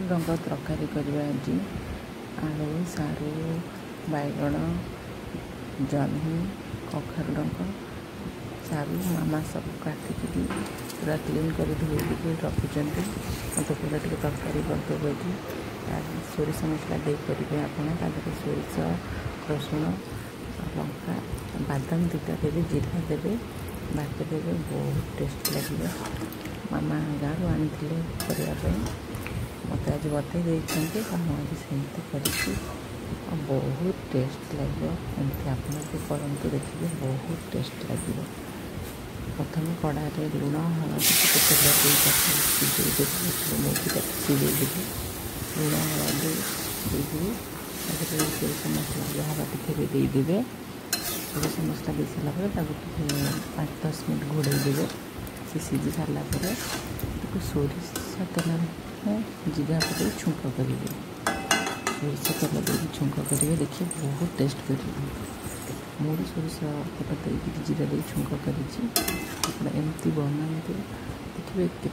रंग तरकारी करवा आज आलू सारू बैगण जह्नी कखारू रंग सारू मामा सब काटिकी पूरा क्लीन कर धोई रखुंट मत पूरा टे तरकारी करदेव सोरिष मसला दे करेंगे आपरे सोरिष रसुण लंका बादाम दुटा देवे जीरा देवे बाटी देवे बहुत टेस्ट लगे मामा गाँव आनी करने मत आज बतई देते आज सेमती कर बहुत टेस्ट लगे एमती आप करते देखिए बहुत टेस्ट लगे प्रथम कड़ारे लुण हलदी तेल सिझे मुझे सिझे देवी लुण हलदी देवी सोरिष मसला जहाँ बाटी देदेवे सोरिष मसला दे सारा 5-10 मिनट घोड़े देवे सी सीझी सारापर सोरिष तेल जीरा पकड़ छुंक करेंगे सोरिष तेल दे छुंक करेंगे देखिए बहुत टेस्ट करेंगे मुझे सोरिष पकड़ देगी जीरा दे छुंक करी एमती बनाते देखिए।